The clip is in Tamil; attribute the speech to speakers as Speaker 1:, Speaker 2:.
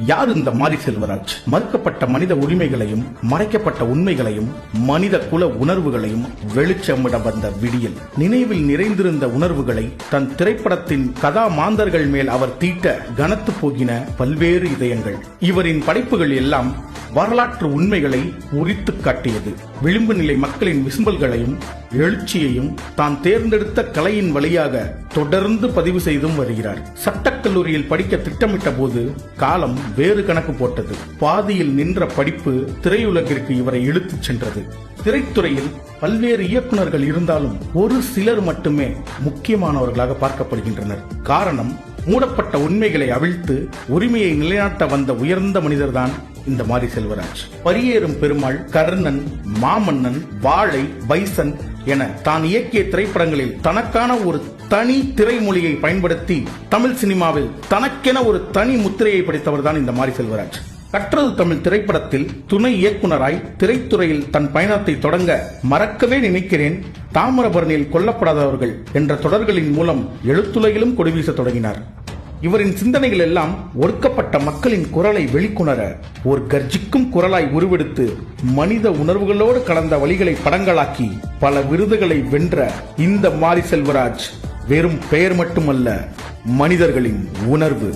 Speaker 1: யார் இந்த மாரி செல்வராஜ்? மறுக்கப்பட்ட மனித உரிமைகளையும் மறைக்கப்பட்ட உண்மைகளையும் மனித குல உணர்வுகளையும் வெளிச்சமிட வந்த விடியல். நினைவில் நிறைந்திருந்த உணர்வுகளை தன் திரைப்படத்தின் கதா மாந்தர்கள் மேல் அவர் தீட்ட கனத்து போகின பல்வேறு இதயங்கள். இவரின் படைப்புகள் எல்லாம் வரலாற்று உண்மைகளை உரித்து காட்டியது. விளிம்பு நிலை மக்களின் விசும்பல்களையும் எழுச்சியையும் தான் தேர்ந்தெடுத்த கலையின் வழியாக தொடர்ந்து பதிவு செய்தும் வருகிறார். சட்டக்கல்லூரியில் படிக்க திட்டமிட்ட போது காலம் வேறு கணக்கு போட்டது. பாதியில் நின்ற படிப்பு திரையுலகிற்கு இவரை இழுத்துச் சென்றது. திரைத்துறையில் பல்வேறு இயக்குநர்கள் இருந்தாலும் ஒரு சிலர் மட்டுமே முக்கியமானவர்களாக பார்க்கப்படுகின்றனர். காரணம், மூடப்பட்ட உண்மைகளை அவிழ்த்து உரிமையை நிலைநாட்ட வந்த உயர்ந்த மனிதர்தான் இந்த மாரி செல்வராஜ். பரியேறும் பெருமாள், கர்ணன், மாமன்னன், வாழை, பைசன் என தான் இயக்கிய திரைப்படங்களில் தனக்கான ஒரு தனி திரைமொழியை பயன்படுத்தி தமிழ் சினிமாவில் தனக்கென ஒரு தனி முத்திரையை படைத்தவர்தான் இந்த மாரி செல்வராஜ். கற்றது தமிழ் திரைப்படத்தில் துணை இயக்குனராய் திரைத்துறையில் தன் பயணத்தை தொடங்க மறக்கவே நினைக்கிறேன், தாமிரபரணியில் கொல்லப்படாதவர்கள் என்ற தொடர்களின் மூலம் எழுத்துலகிலும் கொடிவீச தொடங்கினார். இவரின் சிந்தனைகள் எல்லாம் ஒடுக்கப்பட்ட மக்களின் குரலை வெளிக்கொணர ஒரு கர்ஜிக்கும் குரலாய் உருவெடுத்து மனித உணர்வுகளோடு கலந்த வழிகளை படங்களாக்கி பல விருதுகளை வென்ற இந்த மாரி செல்வராஜ் வெறும் பெயர் மட்டுமல்ல, மனிதர்களின் உணர்வு.